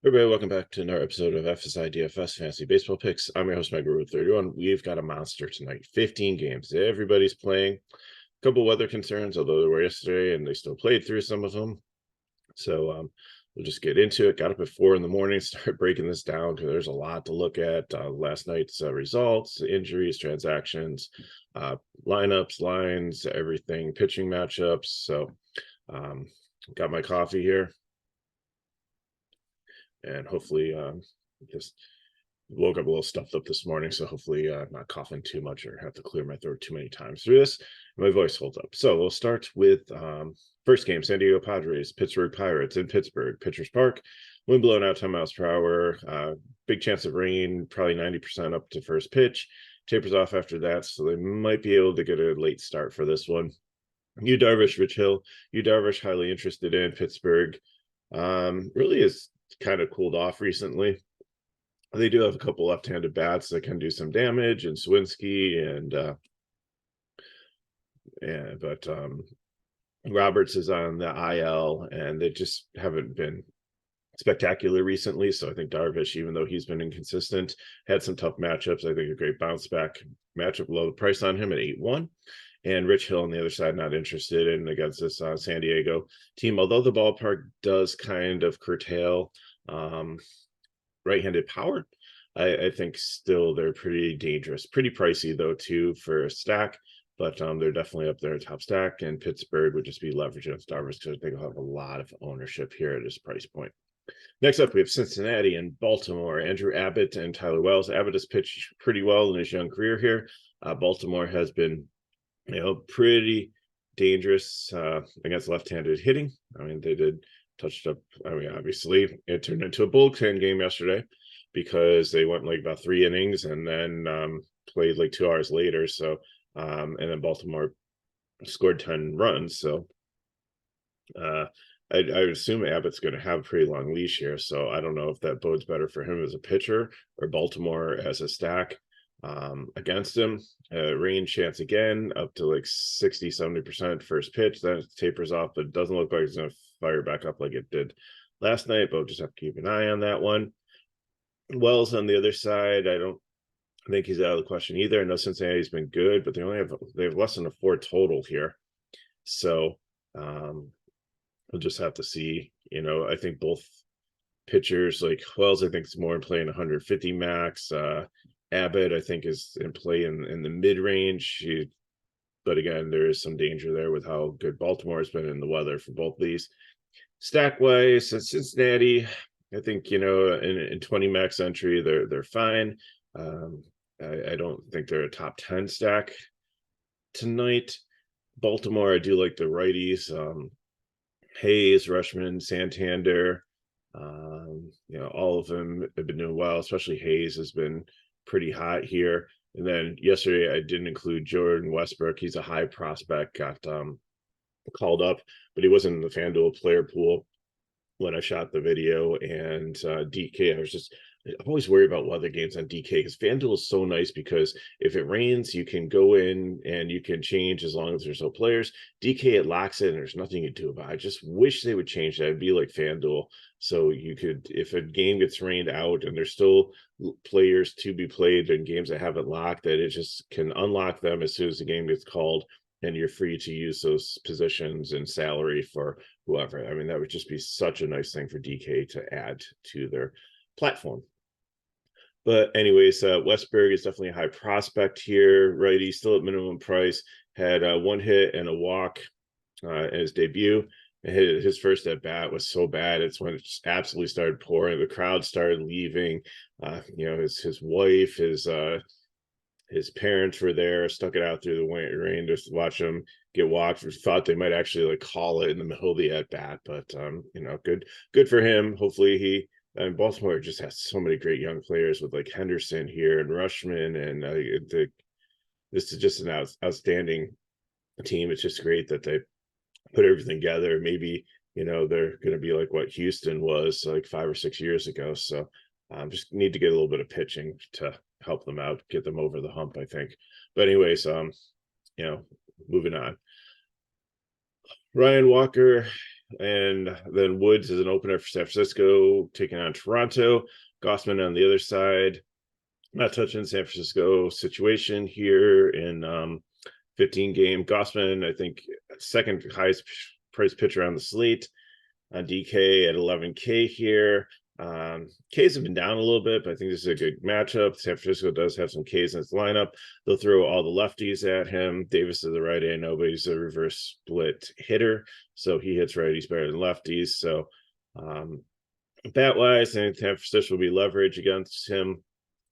Everybody, welcome back to another episode of FSi DFS Fantasy Baseball Picks. I'm your host, Mike Root 31. We've got a monster tonight. 15 games. Everybody's playing. A couple weather concerns, although they were yesterday and they still played through some of them. So we'll just get into it. Got up at 4 in the morning, start breaking this down because there's a lot to look at. Last night's results, injuries, transactions, lineups, lines, everything, pitching matchups. So got my coffee here. And hopefully just woke up a little stuffed up this morning, so hopefully I'm not coughing too much or have to clear my throat too many times through this. My voice holds up. So we'll start with first game: San Diego Padres, Pittsburgh Pirates in Pittsburgh, Pitchers Park. Wind blowing out 10 miles per hour. Big chance of rain, probably 90% up to first pitch. Tapers off after that, so they might be able to get a late start for this one. Yu Darvish, Rich Hill. Yu Darvish, highly interested in Pittsburgh. Really is kind of cooled off recently. They do have a couple left-handed bats that can do some damage, and Swinski but Roberts is on the IL, and they just haven't been spectacular recently. So I think Darvish, even though he's been inconsistent, had some tough matchups. I think a great bounce back matchup. Low price on him at 8-1. And Rich Hill on the other side, not interested in against this San Diego team, although the ballpark does kind of curtail right-handed power. I think still they're pretty dangerous, pretty pricey though too for a stack, but they're definitely up there top stack. And Pittsburgh would just be leveraging of Starbucks because I think they'll have a lot of ownership here at this price point. Next up, we have Cincinnati and Baltimore. Andrew Abbott and Tyler Wells. Abbott has pitched pretty well in his young career here. Baltimore has been, pretty dangerous against left-handed hitting. I mean, they did touched up. I mean, obviously, it turned into a bullpen game yesterday because they went like about 3 innings and then played like 2 hours later. So, and then Baltimore scored 10 runs. So, I would assume Abbott's going to have a pretty long leash here. So I don't know if that bodes better for him as a pitcher or Baltimore as a stack against him. Rain chance again up to like 60-70% first pitch. Then it tapers off, but it doesn't look like it's going to fire back up like it did last night, but we'll just have to keep an eye on that one. Wells on the other sid, I don't think he's out of the question either. I know Cincinnati's been good, but they have less than a 4 total here. So we'll just have to see. I think both pitchers, like Wells, I think is more in play in 150 max. Abbott, I think, is in play in the mid-range. But again, there is some danger there with how good Baltimore has been in the weather for both these. Stack-wise, Cincinnati, I think, in 20 max entry, they're fine. I don't think they're a top 10 stack tonight. Baltimore, I do like the righties. Hayes, Rushman, Santander, all of them have been doing well, especially Hayes has been pretty hot here. And then yesterday I didn't include Jordan Westbrook. He's a high prospect, got called up, but he wasn't in the FanDuel player pool when I shot the video. And DK, I'm always worried about weather games on DK because FanDuel is so nice because if it rains, you can go in and you can change as long as there's no players. DK, it locks it and there's nothing you can do about it. I just wish they would change that. It'd be like FanDuel. So you could, if a game gets rained out and there's still players to be played in games that haven't locked, that it just can unlock them as soon as the game gets called and you're free to use those positions and salary for whoever. I mean, that would just be such a nice thing for DK to add to their platform. But anyways, Westberg is definitely a high prospect here. Righty, still at minimum price. Had 1 hit and a walk in his debut. His first at bat was so bad. It's when it just absolutely started pouring. The crowd started leaving. His wife, his parents were there, stuck it out through the rain to watch him get walked. Thought they might actually like call it in the middle of the at bat, but good for him. Hopefully and Baltimore just has so many great young players with like Henderson here and Rushman, and this is just an outstanding team. It's just great that they put everything together. Maybe they're going to be like what Houston was like 5 or 6 years ago. So just need to get a little bit of pitching to help them out, get them over the hump, I think. But anyways, moving on. Ryan Walker, And then Woods is an opener for San Francisco, taking on Toronto. Gossman on the other side. Not touching San Francisco situation here in 15 game. Gossman, I think, second highest price pitcher on the slate. DK at 11K here. Ks have been down a little bit, but I think this is a good matchup. San Francisco does have some Ks in its lineup. They'll throw all the lefties at him. Davis is the righty. I know, but he's a reverse split hitter, so he hits righties better than lefties. So bat wise, I think San Francisco will be leverage against him.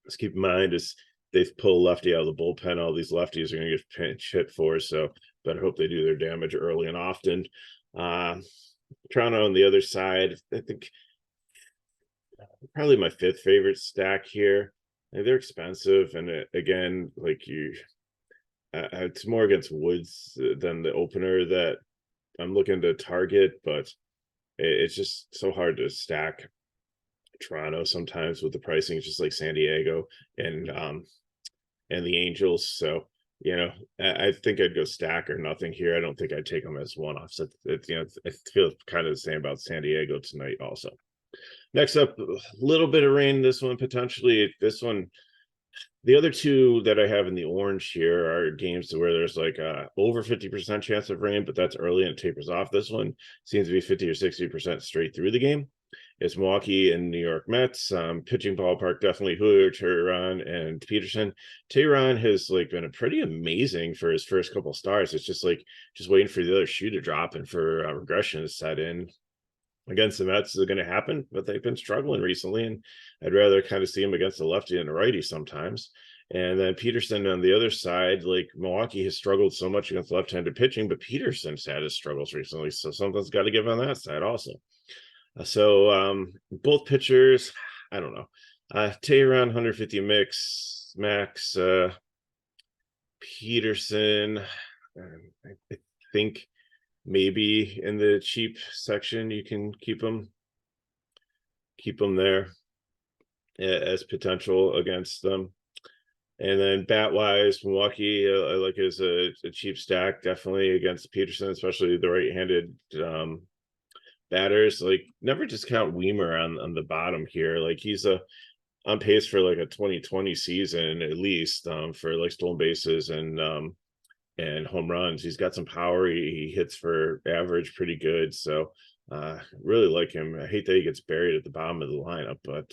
Let's keep in mind is they've pulled lefty out of the bullpen. All these lefties are going to get pinch hit for, so better hope they do their damage early and often. Toronto on the other side, I think probably my fifth favorite stack here. They're expensive, and again, like it's more against Woods than the opener that I'm looking to target, but it's just so hard to stack Toronto sometimes with the pricing. It's just like San Diego and the Angels. So I think I'd go stack or nothing here. I don't think I'd take them as one-offs. I feel kind of the same about San Diego tonight also. Next up, a little bit of rain. This one potentially. This one, the other two that I have in the orange here are games where there's like over 50% chance of rain, but that's early and it tapers off. This one seems to be 50 or 60% straight through the game. It's Milwaukee and New York Mets. Pitching ballpark, definitely Julio, Teheran, and Peterson. Teheran has been pretty amazing for his first couple of starts. It's just waiting for the other shoe to drop and for regression to set in. Against the Mets is going to happen, but they've been struggling recently, and I'd rather kind of see them against the lefty and the righty sometimes. And then Peterson on the other side, Milwaukee has struggled so much against left-handed pitching, but Peterson's had his struggles recently, so something's got to give on that side also. So both pitchers, I don't know. Teheran 150 max. Peterson, I think maybe in the cheap section you can keep them there as potential against them. And then bat wise, Milwaukee I like as a cheap stack, definitely against Peterson, especially the right-handed batters. Never discount Weimer on the bottom here. He's on pace for a 2020 season at least for stolen bases and home runs. He's got some power. He hits for average pretty good. So really like him. I hate that he gets buried at the bottom of the lineup, but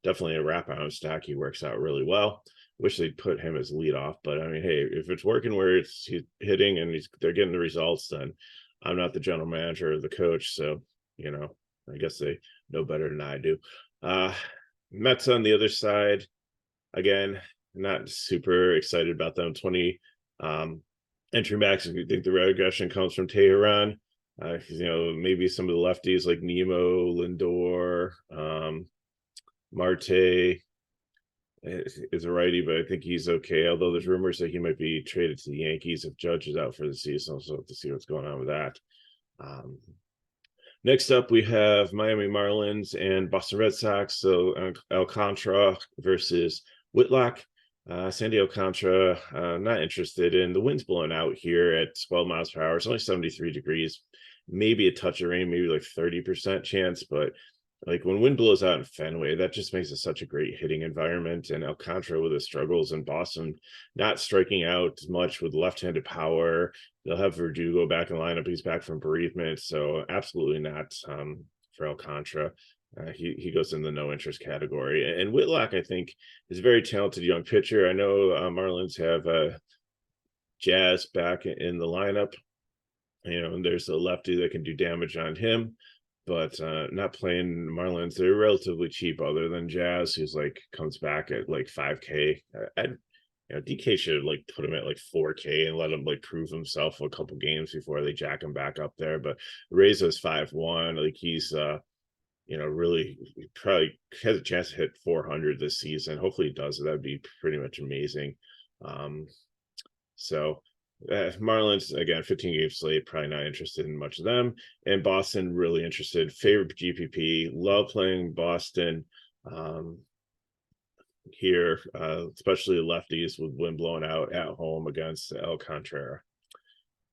definitely a wrap on stack. He works out really well. Wish they'd put him as leadoff, but I mean, hey, if it's working where he's hitting and they're getting the results, then I'm not the general manager or the coach. So, I guess they know better than I do. Mets on the other side, again, not super excited about them. 20 entry max if you think the regression comes from Teheran. Maybe some of the lefties like Nemo, Lindor, Marte is a righty, but I think he's okay. Although there's rumors that he might be traded to the Yankees if Judge is out for the season. So have to see what's going on with that. Next up, we have Miami Marlins and Boston Red Sox. So Alcantara versus Whitlock. Sandy Alcantara, not interested in. The wind's blowing out here at 12 miles per hour. It's only 73 degrees. Maybe a touch of rain, maybe 30% chance, but when wind blows out in Fenway, that just makes it such a great hitting environment. And Alcantara with his struggles in Boston, not striking out much with left-handed power. They'll have Verdugo back in the lineup. He's back from bereavement, so absolutely not for Alcantara. He goes in the no interest category. And Whitlock, I think, is a very talented young pitcher. I know Marlins have Jazz back in the lineup. And there's a lefty that can do damage on him. But not playing Marlins. They're relatively cheap other than Jazz, who's comes back at 5K. DK should have put him at 4K and let him prove himself a couple games before they jack him back up there. But Reza's 5-1. He's really probably has a chance to hit 400 this season. Hopefully he does. That'd be pretty much amazing. Marlins, again, 15-game slate, probably not interested in much of them. And Boston, really interested. Favorite GPP. Love playing Boston here, especially the lefties with wind blowing out at home against Alcantara.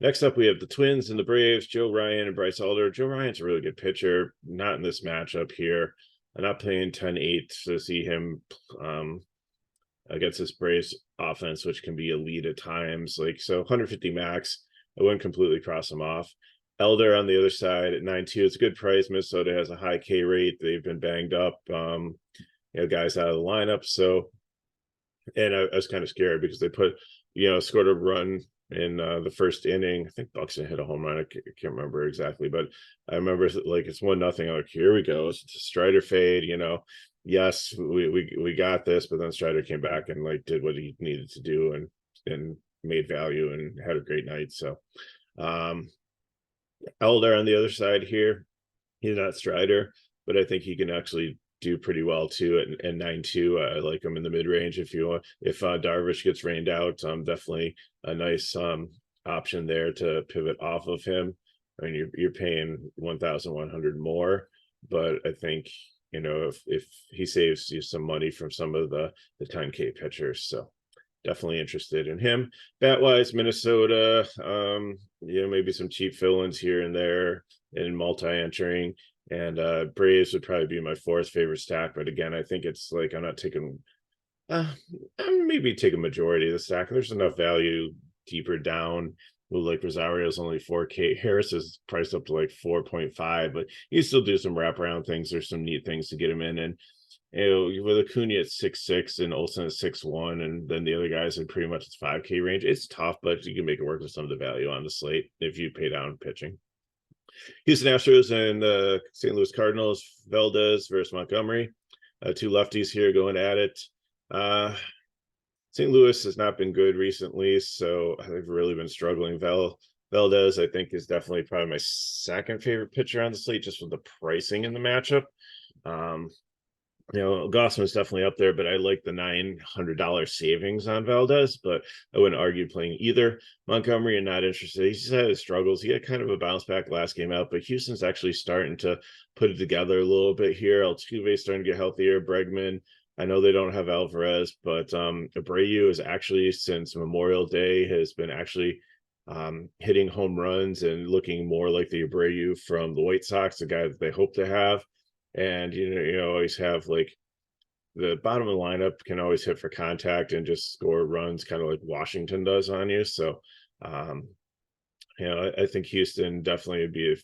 Next up, we have the Twins and the Braves, Joe Ryan and Bryce Elder. Joe Ryan's a really good pitcher, not in this matchup here. I'm not paying 10-8 to see him against this Braves offense, which can be elite at times. Like, so 150 max, I wouldn't completely cross him off. Elder on the other side at 9-2. It's a good price. Minnesota has a high K rate. They've been banged up, guys out of the lineup. So, and I was kind of scared because they put, scored a run in the first inning. I think Buxton hit a home run. I can't remember exactly, but I remember like it's 1-0. I'm like, here we go. It's a Strider fade, yes, we got this, but then Strider came back and like did what he needed to do and made value and had a great night. So Elder on the other side here, he's not Strider, but I think he can actually do pretty well too at 9-2. I like him in the mid-range if you want. If Darvish gets rained out, definitely a nice option there to pivot off of him. I mean, you're paying 1,100 more, but I think if he saves you some money from some of the 10K pitchers, so definitely interested in him. Bat-wise, Minnesota, maybe some cheap fill-ins here and there and multi-entering. And Braves would probably be my fourth favorite stack, but again, I think it's like I'm not taking maybe take a majority of the stack. There's enough value deeper down. Like Rosario's only 4K. Harris is priced up to like 4.5, but you still do some wraparound things. There's some neat things to get him in. And with Acuna at 6.6 and Olsen at 6.1, and then the other guys in pretty much its 5K range, it's tough, but you can make it work with some of the value on the slate if you pay down pitching. Houston Astros and the St. Louis Cardinals, Valdez versus Montgomery. Two lefties here going at it. St. Louis has not been good recently, so they've really been struggling. Valdez, I think, is definitely probably my second favorite pitcher on the slate, just with the pricing in the matchup. Gossman's definitely up there, but I like the $900 savings on Valdez, but I wouldn't argue playing either. Montgomery, I'm not interested. He's had his struggles. He had kind of a bounce back last game out, but Houston's actually starting to put it together a little bit here. Altuve's starting to get healthier. Bregman, I know they don't have Alvarez, but Abreu is actually, since Memorial Day, has been actually hitting home runs and looking more like the Abreu from the White Sox, the guy that they hope to have. And you always have like the bottom of the lineup can always hit for contact and just score runs, kind of like Washington does on you. So I think Houston definitely would be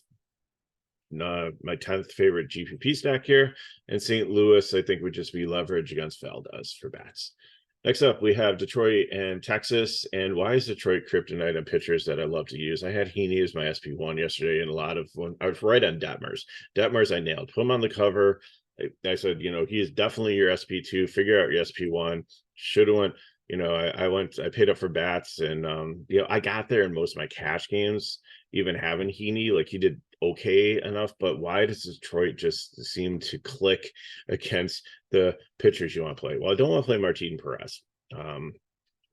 my 10th favorite GPP stack here, and St. Louis I think would just be leverage against Valdez for bats. Next up, we have Detroit and Texas. And why is Detroit kryptonite on pitchers that I love to use? I had Heaney as my SP1 yesterday, and I was right on Detmers. Detmers, I nailed. Put him on the cover. I said, he is definitely your SP2. Figure out your SP1. Should have went. I paid up for bats, and I got there in most of my cash games, even having Heaney. Like, he did okay enough, but why does Detroit just seem to click against the pitchers you want to play? Well, I don't want to play Martin Perez.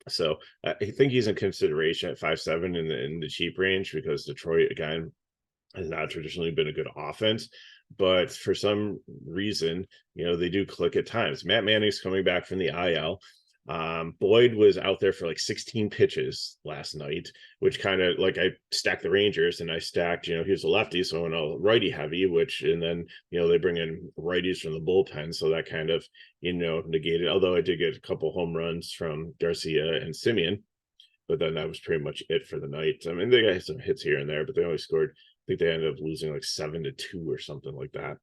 So I think he's in consideration at 5.7 in the cheap range, because Detroit, again, has not traditionally been a good offense. But for some reason, they do click at times. Matt Manning's coming back from the IL. Boyd was out there for like 16 pitches last night, which kind of like, I stacked the Rangers and I stacked, he was a lefty, so I went all righty heavy, and then, they bring in righties from the bullpen. So that kind of, negated, although I did get a couple home runs from Garcia and Simeon, but then that was pretty much it for the night. I mean, they got some hits here and there, but they only scored, I think they ended up losing like 7-2 or something like that.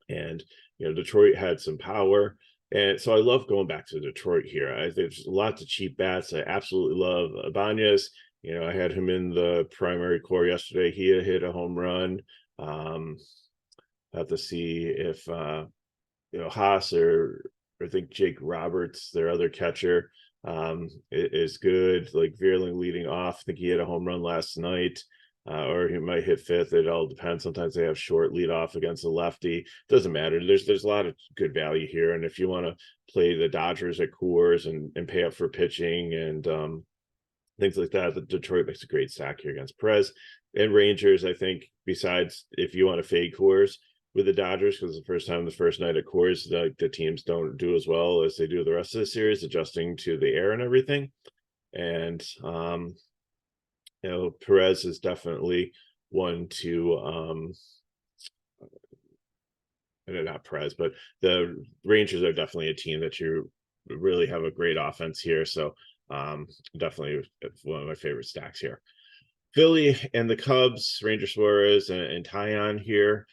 And, Detroit had some power. And so I love going back to Detroit here. There's lots of cheap bats. I absolutely love Ibanez. I had him in the primary core yesterday. He had hit a home run. Have to see if Haas or I think Jake Roberts, their other catcher, is good. Like Veerling leading off. I think he hit a home run last night. Or he might hit fifth. It all depends. Sometimes they have short lead off against a lefty. Doesn't matter. There's a lot of good value here. And if you want to play the Dodgers at Coors and pay up for pitching and things like that, the Detroit makes a great stack here against Perez. And Rangers, I think, besides if you want to fade Coors with the Dodgers, because the first night at Coors, the teams don't do as well as they do the rest of the series, adjusting to the air and everything. And You know, Perez is definitely one to not Perez, but the Rangers are definitely a team that you really have a great offense here. So definitely one of my favorite stacks here. Philly and the Cubs, Ranger Suarez and Tyon here.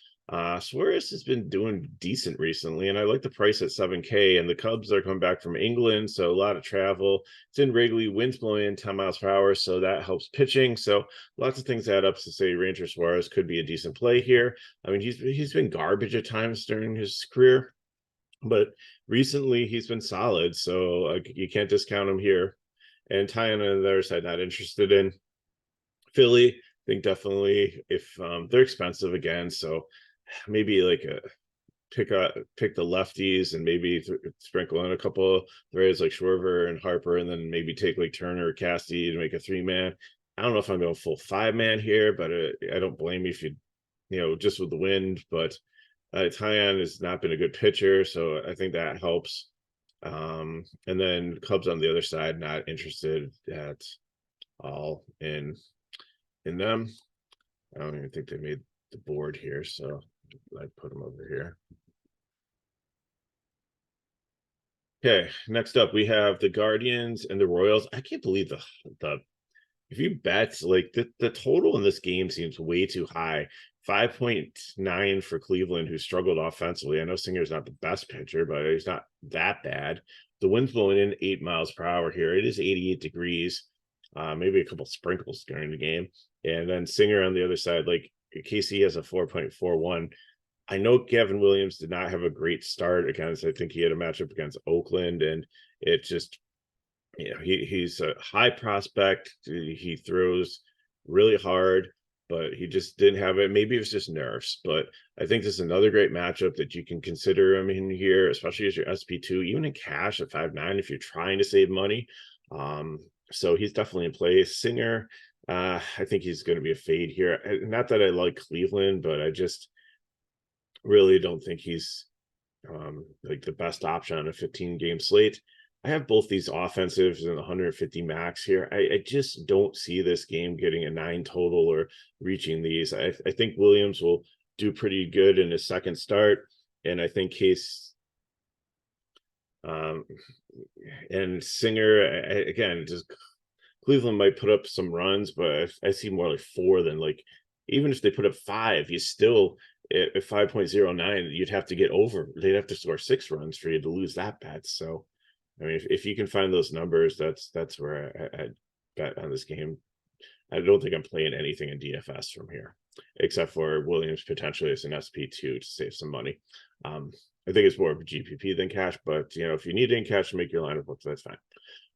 Suarez has been doing decent recently, and I like the price at 7K. And the Cubs are coming back from England, so a lot of travel. It's in Wrigley, winds blowing in 10 miles per hour, so that helps pitching. So lots of things add up to say Ranger Suarez could be a decent play here. I mean, he's been garbage at times during his career, but recently he's been solid, so you can't discount him here. And Tyon on the other side, not interested in. Philly, I think definitely if they're expensive again, so maybe like a pick the lefties and maybe sprinkle in a couple of threads like Schwarber and Harper, and then maybe take like Turner or Cassidy to make a 3-man. I don't know if I'm going full 5-man here, but I don't blame you if you just with the wind. But Tyon has not been a good pitcher, so I think that helps. And then Cubs on the other side, not interested at all in them. I don't even think they made the board here, so I put them over here. Okay, next up we have the Guardians and the Royals. I can't believe the if you bet, like the total in this game seems way too high. 5.9 for Cleveland, who struggled offensively. I know Singer's not the best pitcher, but he's not that bad. The wind's blowing in 8 miles per hour here. It is 88 degrees. Maybe a couple sprinkles during the game. And then Singer on the other side, like KC has a 4.41. I know Gavin Williams did not have a great start against, I think he had a matchup against Oakland, and it just, he's a high prospect. He throws really hard, but he just didn't have it. Maybe it was just nerves, but I think this is another great matchup that you can consider him in here, especially as your SP2, even in cash at 5.9 if you're trying to save money. So he's definitely in play. Singer, I think he's going to be a fade here. Not that I like Cleveland, but I just really don't think he's like the best option on a 15-game slate. I have both these offensives and 150 max here. I just don't see this game getting a 9 total or reaching these. I think Williams will do pretty good in his second start, and I think Case and Singer, again, just Cleveland might put up some runs, but I see more like 4 than like, even if they put up 5, you still at 5.09, you'd have to get over. They'd have to score 6 runs for you to lose that bet. So, I mean, if you can find those numbers, that's where I bet on this game. I don't think I'm playing anything in DFS from here, except for Williams potentially as an SP2 to save some money. I think it's more of a GPP than cash, but if you need it in cash to make your lineup work, that's fine.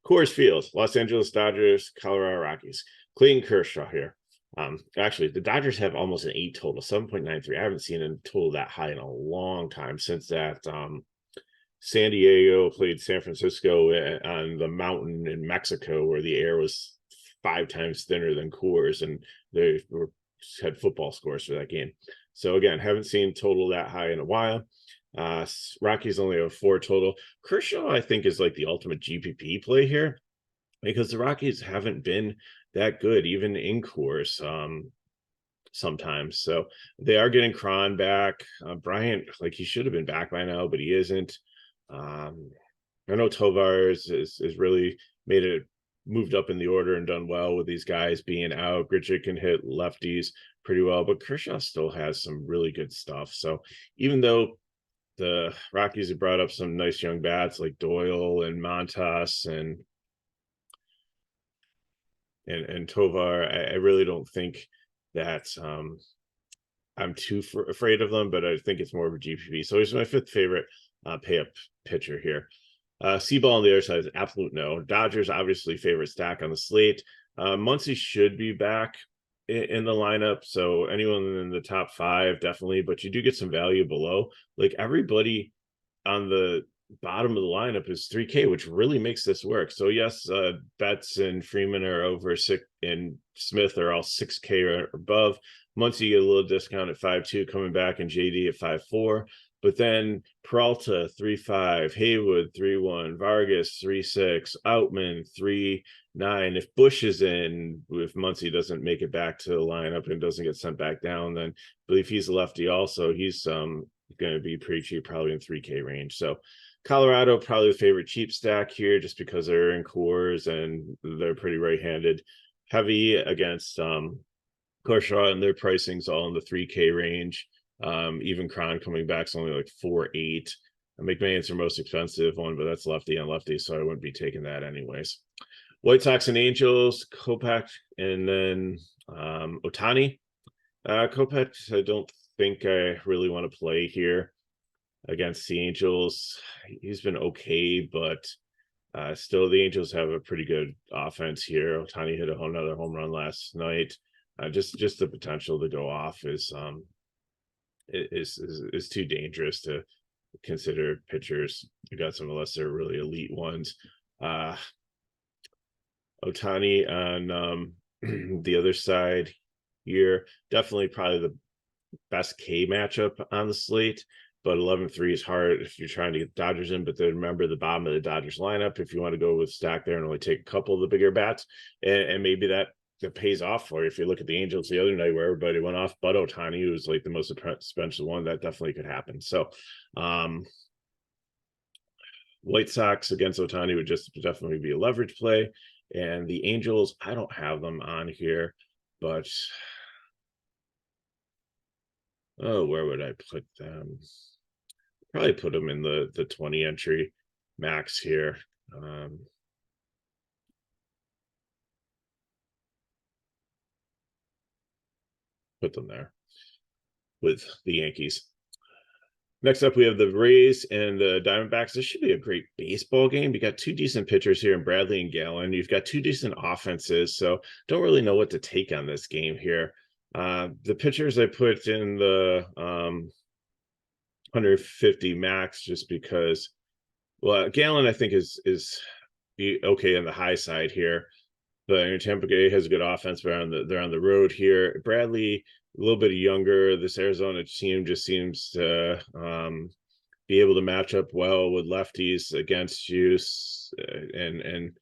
Coors Field, Los Angeles Dodgers, Colorado Rockies. Clayton Kershaw here. Actually, the Dodgers have almost an 8 total, 7.93. I haven't seen a total that high in a long time since that San Diego played San Francisco on the mountain in Mexico, where the air was 5 times thinner than Coors, and they had football scores for that game. So again, haven't seen total that high in a while. Rockies only have 4 total. Kershaw, I think, is like the ultimate GPP play here, because the Rockies haven't been that good, even in Coors, sometimes. So they are getting Cron back. Bryant, like, he should have been back by now, but he isn't. I know Tovar is really moved up in the order and done well with these guys being out. Grichuk can hit lefties pretty well, but Kershaw still has some really good stuff. So even though the Rockies have brought up some nice young bats like Doyle and Montas and Tovar, I really don't think that I'm too afraid of them, but I think it's more of a GPP. So he's my 5th favorite pay up pitcher here. Seaball on the other side is absolute no. Dodgers obviously favorite stack on the slate. Muncy should be back in the lineup, so anyone in the top 5 definitely, but you do get some value below. Like, everybody on the bottom of the lineup is 3K, which really makes this work. So yes, Betts and Freeman are over 6, and Smith are all 6K or above. Muncy get a little discount at 5.2 coming back, and JD at 5.4. But then Peralta 3.5, Haywood 3.1, Vargas 3.6, Outman 3.9. If Bush is in, if Muncy doesn't make it back to the lineup and doesn't get sent back down, then I believe he's a lefty also. He's going to be pretty cheap, probably in 3K range. So Colorado probably the favorite cheap stack here, just because they're in cores and they're pretty right-handed. Heavy against Kershaw, and their pricing's all in the 3K range. Even Cron coming back is only like 4.8. McMahon's their most expensive one, but that's lefty on lefty, so I wouldn't be taking that anyways. White Sox and Angels, Kopech, and then Ohtani. Kopech, I don't think I really want to play here against the Angels. He's been okay, but still the Angels have a pretty good offense here. Ohtani hit another home run last night. Just the potential to go off is too dangerous to consider pitchers. You got some unless they're really elite ones. Ohtani on the other side here, definitely probably the best K matchup on the slate, but 11-3 is hard if you're trying to get Dodgers in. But then remember the bottom of the Dodgers lineup, if you want to go with stack there and only take a couple of the bigger bats, and maybe that pays off for you. If you look at the Angels the other night where everybody went off, but Ohtani, who was like the most expensive one, that definitely could happen. So White Sox against Ohtani would just definitely be a leverage play. And the Angels, I don't have them on here, but where would I put them? Probably put them in the 20 entry max here. Put them there with the Yankees. Next up, we have the Rays and the Diamondbacks. This should be a great baseball game. You got two decent pitchers here in Bradley and Gallen. You've got two decent offenses, so don't really know what to take on this game here. The pitchers I put in the 150 max just because, well, Gallen I think is okay on the high side here. But Tampa Bay has a good offense, but they're on the road here. Bradley, a little bit younger. This Arizona team just seems to be able to match up well with lefties against you and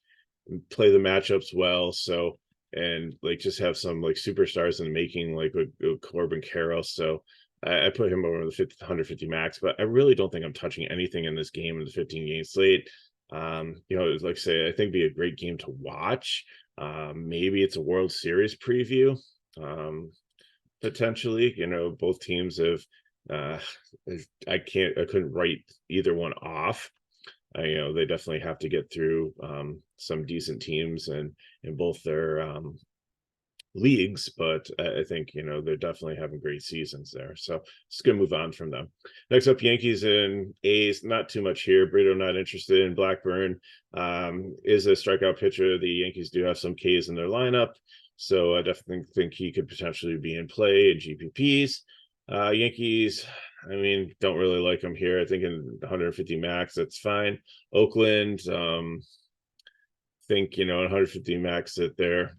play the matchups well. So, and like just have some like superstars in the making, like with Corbin Carroll. So I put him over the 150 max, but I really don't think I'm touching anything in this game in the 15 game slate. Like I say, I think it'd be a great game to watch. Maybe it's a World Series preview. Potentially, both teams have I couldn't write either one off. They definitely have to get through some decent teams and in both their leagues, but I think they're definitely having great seasons there. So it's gonna move on from them. Next up, Yankees and A's. Not too much here. Brito not interested in. Blackburn is a strikeout pitcher. The Yankees do have some Ks in their lineup, so I definitely think he could potentially be in play in GPPs. Yankees, I mean, don't really like them here. I think in 150 max, that's fine. Oakland, think 150 max that they're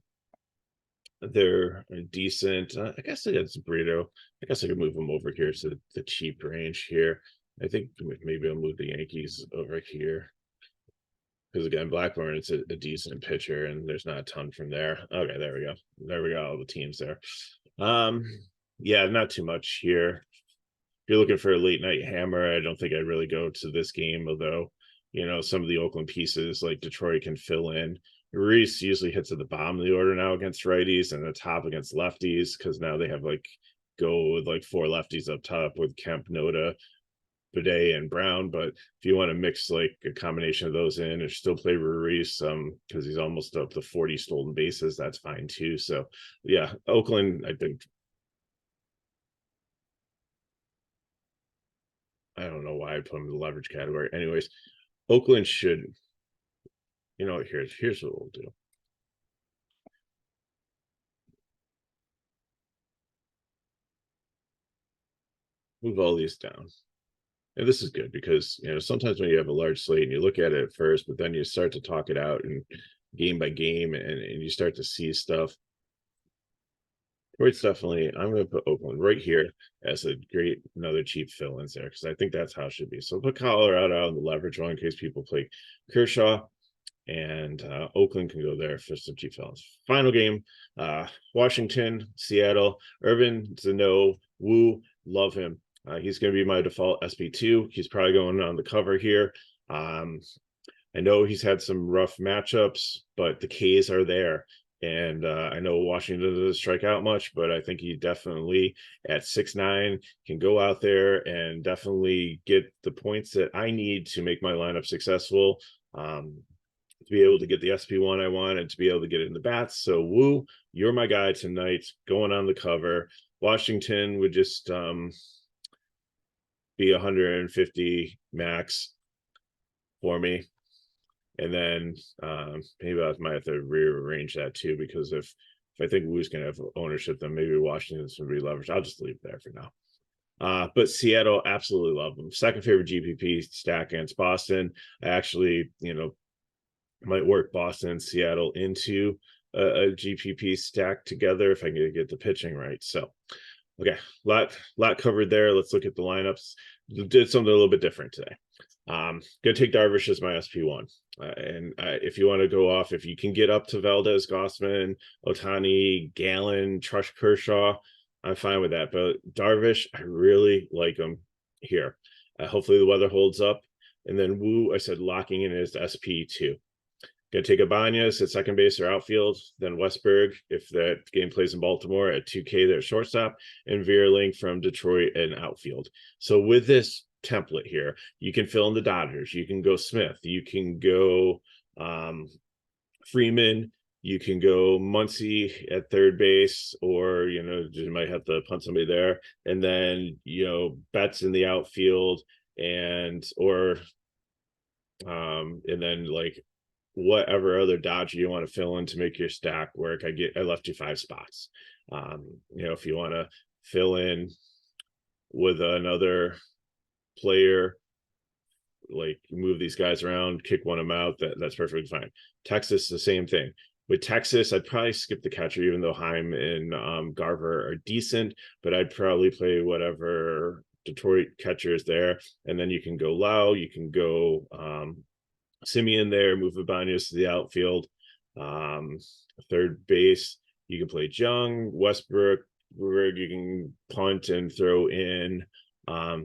decent. I guess it's Brito. I guess I could move them over here to the cheap range here. I think maybe I'll move the Yankees over here because again, Blackburn, it's a decent pitcher, and there's not a ton from there. Okay, there we go. There we go. All the teams there. Yeah, not too much here. If you're looking for a late night hammer, I don't think I'd really go to this game, although some of the Oakland pieces like Detroit can fill in. Reese usually hits at the bottom of the order now against righties and the top against lefties, because now they have go with 4 lefties up top with Kemp, Noda, Bidet, and Brown. But if you want to mix a combination of those in and still play Reese, because he's almost up to 40 stolen bases, that's fine too. So yeah, Oakland, I think, I don't know why I put him in the leverage category. Anyways, Oakland should, here's what we'll do. Move all these down. And this is good because, sometimes when you have a large slate and you look at it at first, but then you start to talk it out and game by game, and you start to see stuff where it's definitely, I'm going to put Oakland right here as a great, another cheap fill-ins there, because I think that's how it should be. So put Colorado out on the leverage one in case people play Kershaw, and Oakland can go there for some cheap fill-ins. Final game, Washington, Seattle. Irvin Zano, Woo, love him. He's going to be my default SP2. He's probably going on the cover here. I know he's had some rough matchups, but the K's are there. And I know Washington doesn't strike out much, but I think he definitely at 6'9" can go out there and definitely get the points that I need to make my lineup successful, to be able to get the SP1 I want and to be able to get it in the bats. So Woo, you're my guy tonight, going on the cover. Washington would just be 150 max for me. And then maybe I might have to rearrange that too, because if I think Woo's going to have ownership, then maybe Washington's going to be leveraged. I'll just leave it there for now. But Seattle, absolutely love them. Second favorite GPP stack against Boston. I actually, might work Boston and Seattle into a GPP stack together if I can get the pitching right. So, okay, lot covered there. Let's look at the lineups. Did something a little bit different today. Gonna take Darvish as my SP1, and if you want to go off, if you can get up to Valdez, Gossman, Ohtani, Gallen, Trush, Kershaw, I'm fine with that. But Darvish, I really like him here. Hopefully the weather holds up. And then Woo, I said locking in as SP2. Gonna take Ibanez at second base or outfield, then Westberg if that game plays in Baltimore at 2K there at shortstop, and Veerling from Detroit and outfield. So with this template here, you can fill in the Dodgers, you can go Smith, you can go Freeman, you can go Muncy at third base, or you might have to punt somebody there, and then Betts in the outfield, and then like whatever other Dodger you want to fill in to make your stack work. I left you 5 spots. If you want to fill in with another player, like move these guys around, kick one of them out, that's perfectly fine. Texas, the same thing. With Texas, I'd probably skip the catcher, even though Heim and Garver are decent, but I'd probably play whatever Detroit catcher is there. And then you can go Lau, you can go Simeon there, move Ibanez to the outfield. Third base, you can play Jung, Westbrook, you can punt and throw in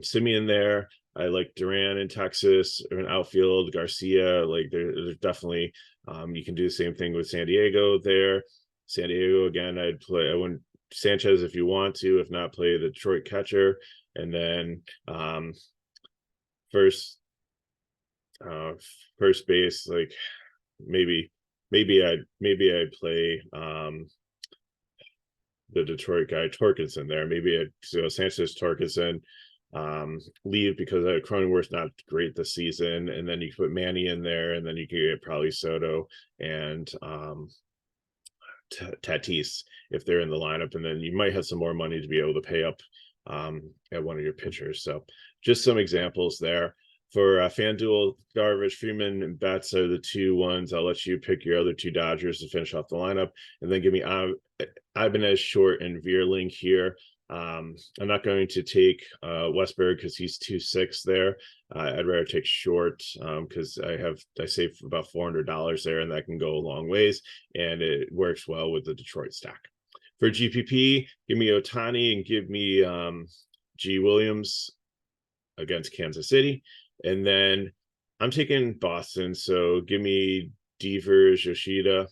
Simeon there. I like Duran in Texas, or in outfield, Garcia. Like there's definitely you can do the same thing with San Diego there. San Diego again, I wouldn't Sanchez if you want to, if not play the Detroit catcher. And then first base, like maybe I'd play the Detroit guy Torkelson there. Maybe Sanchez, Torkelson, leave because Cronenworth's not great this season, and then you can put Manny in there, and then you can get probably Soto and Tatis if they're in the lineup, and then you might have some more money to be able to pay up at one of your pitchers. So just some examples there. For FanDuel, Darvish, Freeman, and Betts are the 2 ones. I'll let you pick your other 2 Dodgers to finish off the lineup, and then give me Ibanez, Short, and Veerling here. I'm not going to take Westberg because he's 2.6 there. I'd rather take Short because I saved about $400 there, and that can go a long ways, and it works well with the Detroit stack. For GPP, give me Ohtani and give me G. Williams against Kansas City. And then I'm taking Boston, so give me Devers, Yoshida.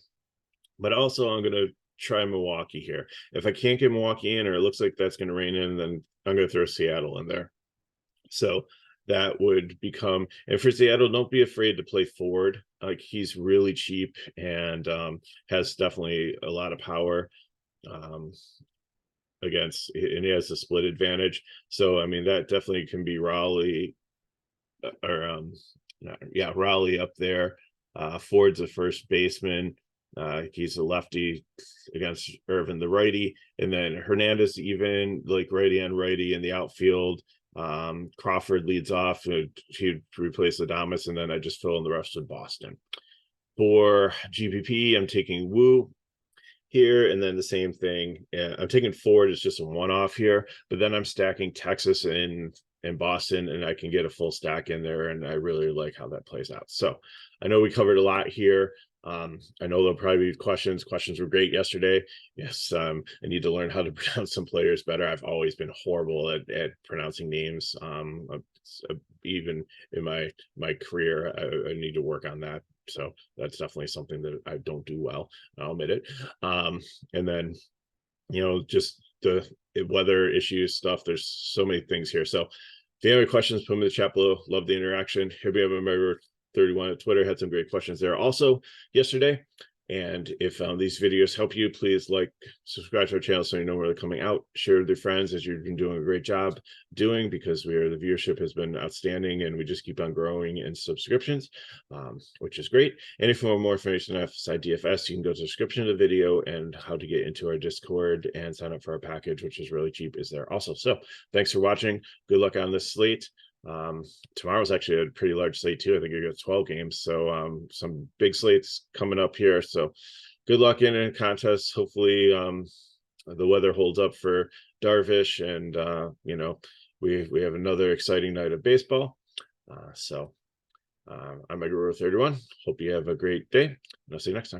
But also I'm going to try Milwaukee here. If I can't get Milwaukee in, or it looks like that's going to rain in, then I'm going to throw Seattle in there. So that would become, and for Seattle, don't be afraid to play Ford. Like he's really cheap and has definitely a lot of power against, and he has a split advantage. So I mean that definitely can be Raleigh or Raleigh up there. Ford's a first baseman. He's a lefty against Irvin, the righty, and then Hernandez even like righty on righty in the outfield. Crawford leads off. He'd replace Adames, and then I just fill in the rest with Boston. For GPP, I'm taking Wu here, and then the same thing. I'm taking Ford. It's just a one-off here, but then I'm stacking Texas and Boston, and I can get a full stack in there, and I really like how that plays out. So I know we covered a lot here. I know there'll probably be questions. Questions were great yesterday. Yes, I need to learn how to pronounce some players better. I've always been horrible at pronouncing names. Even in my career, I need to work on that. So that's definitely something that I don't do well. I'll admit it. And then, just the weather issues stuff. There's so many things here. So if you have any questions, put them in the chat below. Love the interaction. Here we have a member 31 at Twitter, had some great questions there also yesterday. And if these videos help you, please like, subscribe to our channel so you know where they're coming out. Share with your friends, as you've been doing a great job doing, because the viewership has been outstanding, and we just keep on growing in subscriptions, which is great. And if you want more information on FSi DFS, you can go to the description of the video, and how to get into our Discord and sign up for our package, which is really cheap, is there also. So thanks for watching. Good luck on this slate. Tomorrow's actually a pretty large slate too. I think you got 12 games, so some big slates coming up here. So good luck in contests. Hopefully the weather holds up for Darvish, and we have another exciting night of baseball. I'm Mega 31. Hope you have a great day, and I'll see you next time.